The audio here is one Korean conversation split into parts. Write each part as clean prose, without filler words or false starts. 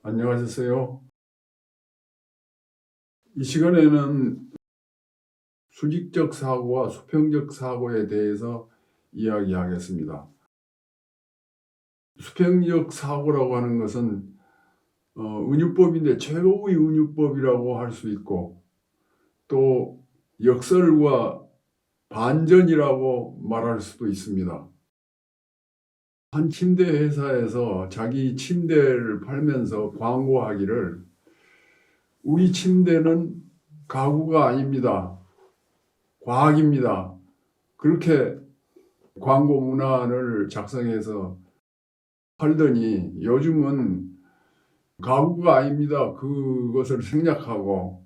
안녕하셨어요. 이 시간에는 수직적 사고와 수평적 사고에 대해서 이야기하겠습니다. 수평적 사고라고 하는 것은 은유법인데 최고의 은유법이라고 할 수 있고, 또 역설과 반전이라고 말할 수도 있습니다. 한 침대 회사에서 자기 침대를 팔면서 광고하기를, 우리 침대는 가구가 아닙니다, 과학입니다, 그렇게 광고 문안을 작성해서 팔더니, 요즘은 가구가 아닙니다, 그것을 생략하고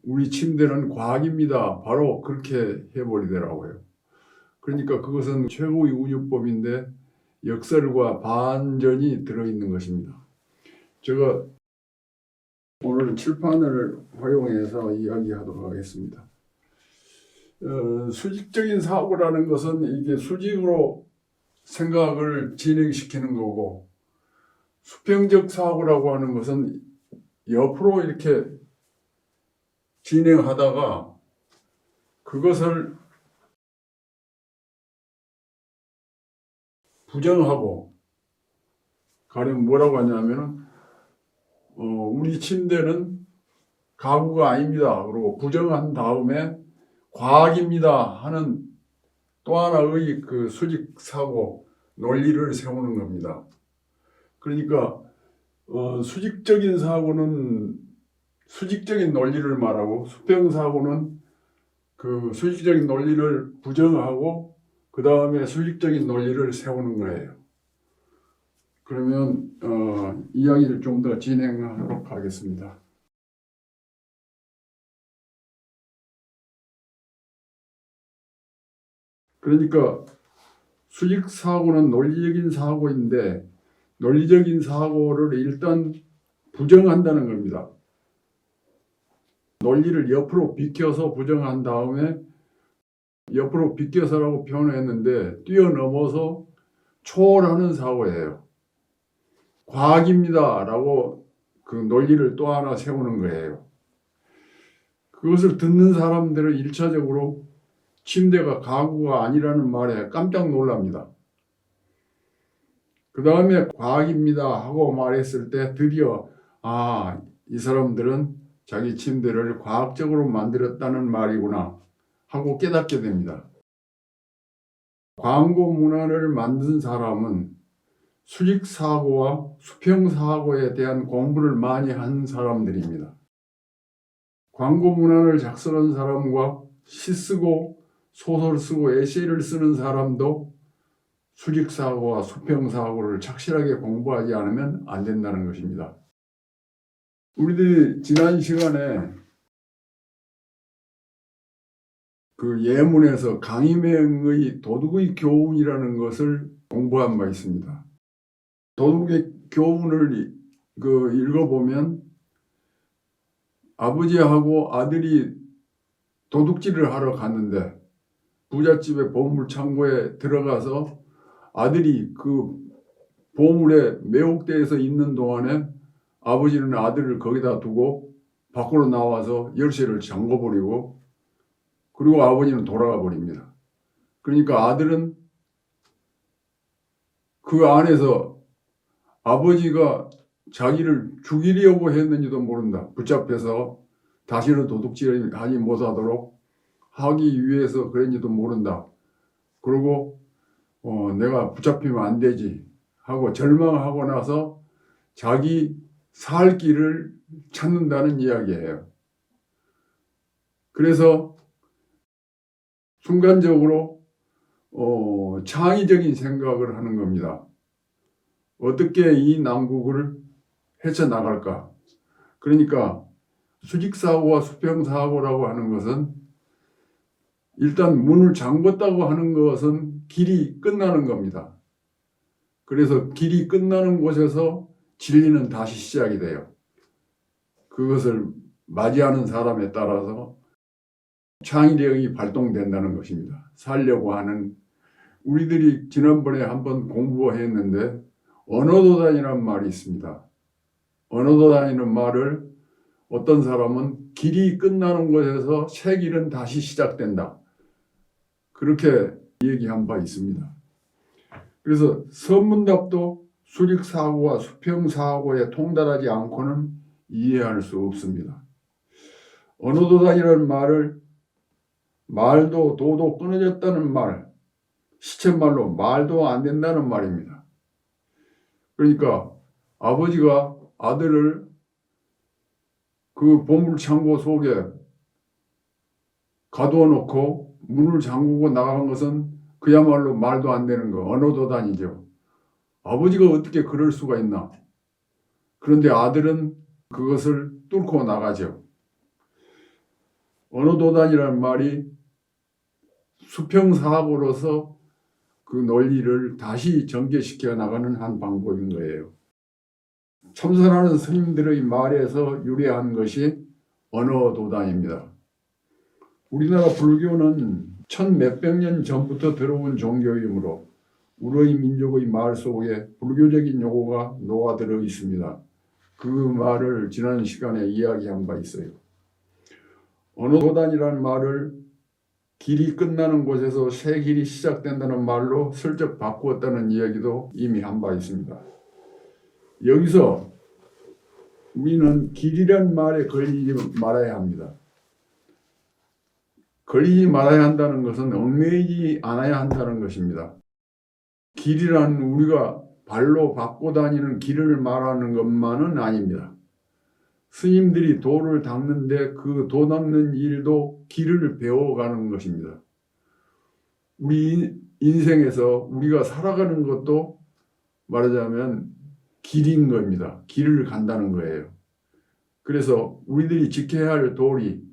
우리 침대는 과학입니다, 바로 그렇게 해버리더라고요. 그러니까 그것은 최고의 운유법인데 역설과 반전이 들어있는 것입니다. 제가 오늘 칠판을 활용해서 이야기하도록 하겠습니다. 수직적인 사고라는 것은 이게 수직으로 생각을 진행시키는 거고, 수평적 사고라고 하는 것은 옆으로 이렇게 진행하다가 그것을 부정하고, 가령 뭐라고 하냐면은 우리 침대는 가구가 아닙니다, 그리고 부정한 다음에 과학입니다 하는 또 하나의 그 수직 사고 논리를 세우는 겁니다. 그러니까 수직적인 사고는 수직적인 논리를 말하고, 수평 사고는 그 수직적인 논리를 부정하고 그 다음에 수직적인 논리를 세우는 거예요. 그러면 이야기를 좀 더 진행하도록 하겠습니다. 그러니까 수직 사고는 논리적인 사고인데, 논리적인 사고를 일단 부정한다는 겁니다. 논리를 옆으로 비켜서 부정한 다음에, 옆으로 비켜서라고 표현했는데 뛰어넘어서 초월하는 사고예요. 과학입니다 라고 그 논리를 또 하나 세우는 거예요. 그것을 듣는 사람들은 1차적으로 침대가 가구가 아니라는 말에 깜짝 놀랍니다. 그 다음에 과학입니다 하고 말했을 때 드디어 이 사람들은 자기 침대를 과학적으로 만들었다는 말이구나 하고 깨닫게 됩니다. 광고 문안을 만든 사람은 수직사고와 수평사고에 대한 공부를 많이 한 사람들입니다. 광고 문안을 작성한 사람과 시 쓰고 소설 쓰고 에세이를 쓰는 사람도 수직사고와 수평사고를 착실하게 공부하지 않으면 안 된다는 것입니다. 우리들이 지난 시간에 그 예문에서 강희맹의 도둑의 교훈이라는 것을 공부한 바 있습니다. 도둑의 교훈을 읽어보면, 아버지하고 아들이 도둑질을 하러 갔는데 부잣집의 보물창고에 들어가서 아들이 그 보물에 매혹돼서 있는 동안에 아버지는 아들을 거기다 두고 밖으로 나와서 열쇠를 잠궈버리고, 그리고 아버지는 돌아가 버립니다. 그러니까 아들은 그 안에서 아버지가 자기를 죽이려고 했는지도 모른다. 붙잡혀서 다시는 도둑질을 하지 못하도록 하기 위해서 그랬는지도 모른다. 그리고 내가 붙잡히면 안 되지 하고 절망하고 나서 자기 살 길을 찾는다는 이야기예요. 그래서 순간적으로 창의적인 생각을 하는 겁니다. 어떻게 이 난국을 헤쳐나갈까? 그러니까 수직사고와 수평사고라고 하는 것은, 일단 문을 잠궜다고 하는 것은 길이 끝나는 겁니다. 그래서 길이 끝나는 곳에서 진리는 다시 시작이 돼요. 그것을 맞이하는 사람에 따라서 창의력이 발동된다는 것입니다. 살려고 하는, 우리들이 지난번에 한번 공부했는데 언어도단이라는 말이 있습니다. 언어도단이라는 말을 어떤 사람은 길이 끝나는 곳에서 새 길은 다시 시작된다. 그렇게 얘기한 바 있습니다. 그래서 선문답도 수직사고와 수평사고에 통달하지 않고는 이해할 수 없습니다. 언어도단이라는 말을 말도 도도 끊어졌다는 말, 시쳇말로 말도 안 된다는 말입니다. 그러니까 아버지가 아들을 그 보물창고 속에 가두어 놓고 문을 잠그고 나간 것은 그야말로 말도 안 되는 거, 언어도단이죠. 아버지가 어떻게 그럴 수가 있나? 그런데 아들은 그것을 뚫고 나가죠. 언어도단이라는 말이 수평사고로서 그 논리를 다시 전개시켜 나가는 한 방법인 거예요. 참선하는 스님들의 말에서 유래한 것이 언어도단입니다. 우리나라 불교는 천 몇백 년 전부터 들어온 종교이므로 우리 민족의 말 속에 불교적인 용어가 녹아들어 있습니다. 그 말을 지난 시간에 이야기한 바 있어요. 언어도단이라는 말을 길이 끝나는 곳에서 새 길이 시작된다는 말로 슬쩍 바꾸었다는 이야기도 이미 한 바 있습니다. 여기서 우리는 길이란 말에 걸리지 말아야 합니다. 걸리지 말아야 한다는 것은 얽매이지 않아야 한다는 것입니다. 길이란 우리가 발로 밟고 다니는 길을 말하는 것만은 아닙니다. 스님들이 도를 닦는데 그 도 닦는 일도 길을 배워가는 것입니다. 우리 인생에서 우리가 살아가는 것도 말하자면 길인 겁니다. 길을 간다는 거예요. 그래서 우리들이 지켜야 할 도리,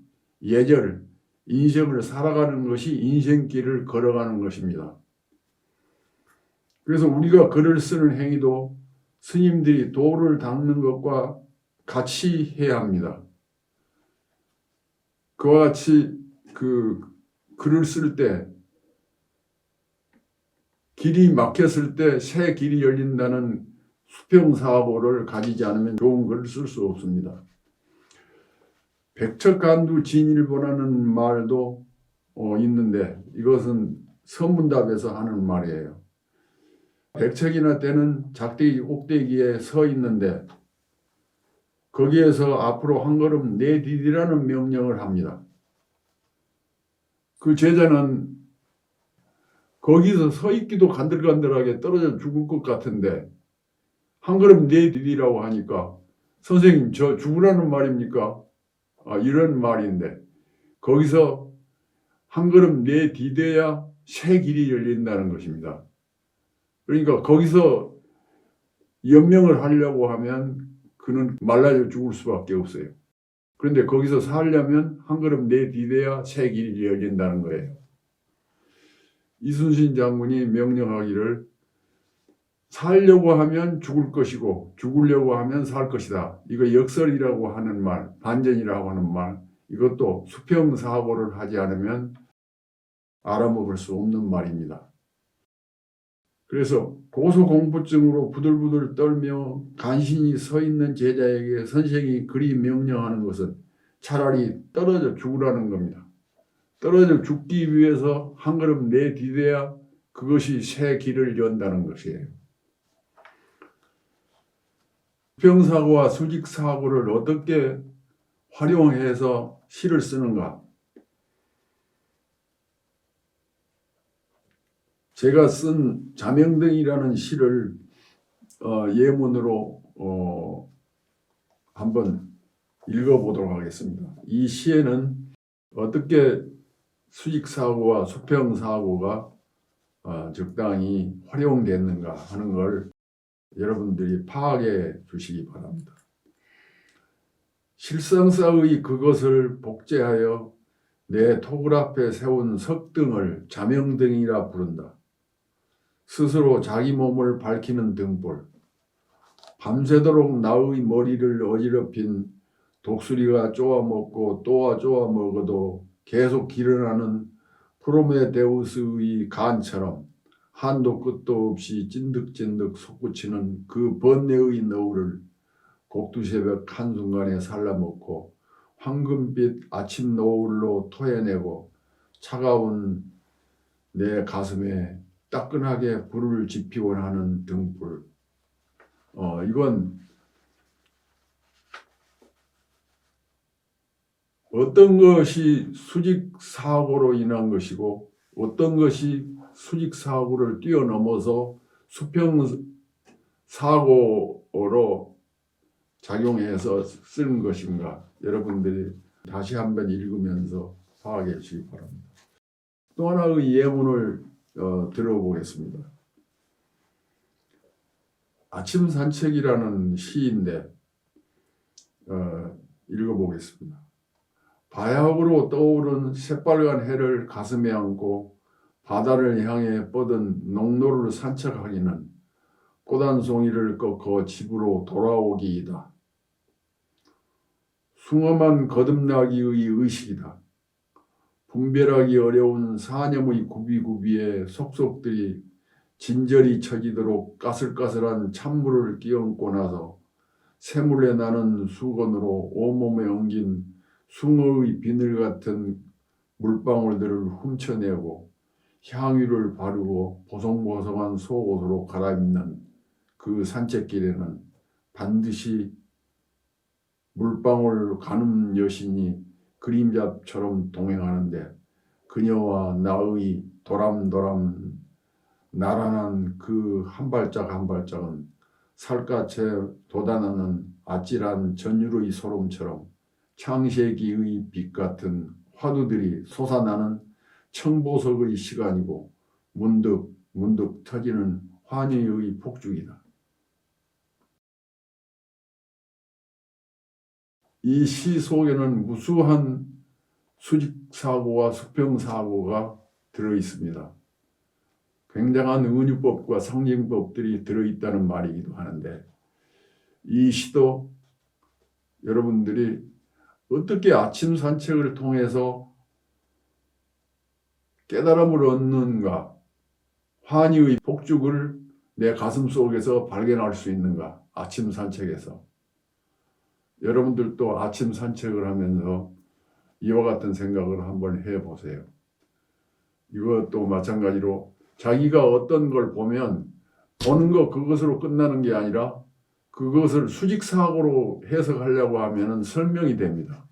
예절, 인생을 살아가는 것이 인생길을 걸어가는 것입니다. 그래서 우리가 글을 쓰는 행위도 스님들이 도를 닦는 것과 같이 해야 합니다. 그와 같이 그 글을 쓸 때 길이 막혔을 때 새 길이 열린다는 수평사고를 가지지 않으면 좋은 글을 쓸 수 없습니다. 백척간두 진일보라는 말도 있는데 이것은 선문답에서 하는 말이에요. 백척이나 때는 작대기 꼭대기에 서 있는데 거기에서 앞으로 한 걸음 내디디라는 명령을 합니다. 그 제자는 거기서 서 있기도 간들간들하게 떨어져 죽을 것 같은데 한 걸음 내디디라고 하니까 선생님 저 죽으라는 말입니까? 이런 말인데 거기서 한 걸음 내디뎌야 새 길이 열린다는 것입니다. 그러니까 거기서 연명을 하려고 하면 그는 말라져 죽을 수밖에 없어요. 그런데 거기서 살려면 한 걸음 내디뎌야 새 길이 열린다는 거예요. 이순신 장군이 명령하기를 살려고 하면 죽을 것이고 죽으려고 하면 살 것이다. 이거 역설이라고 하는 말, 반전이라고 하는 말, 이것도 수평사고를 하지 않으면 알아먹을 수 없는 말입니다. 그래서 고소공포증으로 부들부들 떨며 간신히 서 있는 제자에게 선생이 그리 명령하는 것은 차라리 떨어져 죽으라는 겁니다. 떨어져 죽기 위해서 한 걸음 내디뎌야 그것이 새 길을 연다는 것이에요. 수평사고와 수직사고를 어떻게 활용해서 시를 쓰는가? 제가 쓴 자명등이라는 시를 예문으로 한번 읽어보도록 하겠습니다. 이 시에는 어떻게 수직사고와 수평사고가 적당히 활용됐는가 하는 걸 여러분들이 파악해 주시기 바랍니다. 실상사의 그것을 복제하여 내 토굴 앞에 세운 석등을 자명등이라 부른다. 스스로 자기 몸을 밝히는 등불, 밤새도록 나의 머리를 어지럽힌 독수리가 쪼아먹고 또 쪼아먹어도 계속 길어나는 프로메데우스의 간처럼 한도 끝도 없이 찐득찐득 솟구치는 그 번뇌의 너울을 곡두새벽 한순간에 살라먹고 황금빛 아침 노을로 토해내고 차가운 내 가슴에 따끈하게 불을 지피곤 하는 등불. 이건 어떤 것이 수직사고로 인한 것이고 어떤 것이 수직사고를 뛰어넘어서 수평사고로 작용해서 쓰는 것인가, 여러분들이 다시 한번 읽으면서 파악해 주시기 바랍니다. 또 하나의 예문을 들어보겠습니다. 아침 산책이라는 시인데 읽어보겠습니다. 바야흐로 떠오른 새빨간 해를 가슴에 안고 바다를 향해 뻗은 농로를 산책하기는 꽃 한 송이를 꺾어 집으로 돌아오기이다. 숭엄한 거듭나기의 의식이다. 분별하기 어려운 사념의 구비구비에 속속들이 진저리 처지도록 까슬까슬한 찬물을 끼얹고 나서 샘물에 나는 수건으로 온몸에 엉긴 숭어의 비늘 같은 물방울들을 훔쳐내고 향유를 바르고 보송보송한 속옷으로 갈아입는 그 산책길에는 반드시 물방울 가늠 여신이 그림자처럼 동행하는데 그녀와 나의 도람도람 나란한 그 한 발짝 한 발짝은 살갗에 돋아나는 아찔한 전율의 소름처럼 창세기의 빛 같은 화두들이 솟아나는 청보석의 시간이고 문득 문득 터지는 환희의 폭죽이다. 이 시 속에는 무수한 수직사고와 수평사고가 들어있습니다. 굉장한 은유법과 상징법들이 들어있다는 말이기도 하는데 이 시도 여러분들이 어떻게 아침 산책을 통해서 깨달음을 얻는가, 환희의 폭죽을 내 가슴 속에서 발견할 수 있는가, 아침 산책에서. 여러분들도 아침 산책을 하면서 이와 같은 생각을 한번 해보세요. 이것도 마찬가지로 자기가 어떤 걸 보면 보는 거 그것으로 끝나는 게 아니라 그것을 수직사고로 해석하려고 하면 설명이 됩니다.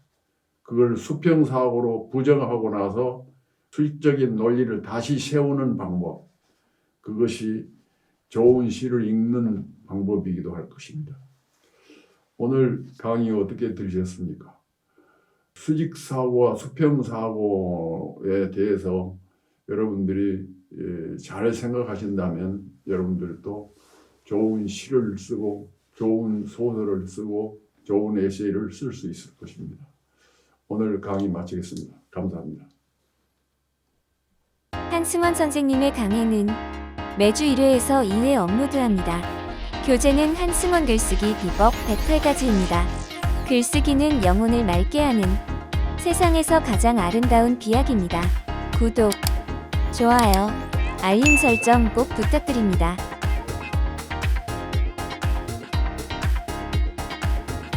그걸 수평사고로 부정하고 나서 수직적인 논리를 다시 세우는 방법, 그것이 좋은 시를 읽는 방법이기도 할 것입니다. 오늘 강의 어떻게 들으셨습니까? 수직사고와 수평사고에 대해서 여러분들이 잘 생각하신다면 여러분들도 좋은 시를 쓰고 좋은 소설을 쓰고 좋은 에세이를 쓸 수 있을 것입니다. 오늘 강의 마치겠습니다. 감사합니다. 한승원 선생님의 강의는 매주 1회에서 2회 업로드합니다. 교재는 한승원 글쓰기 비법 108가지입니다. 글쓰기는 영혼을 맑게 하는 세상에서 가장 아름다운 비약입니다. 구독, 좋아요, 알림 설정 꼭 부탁드립니다.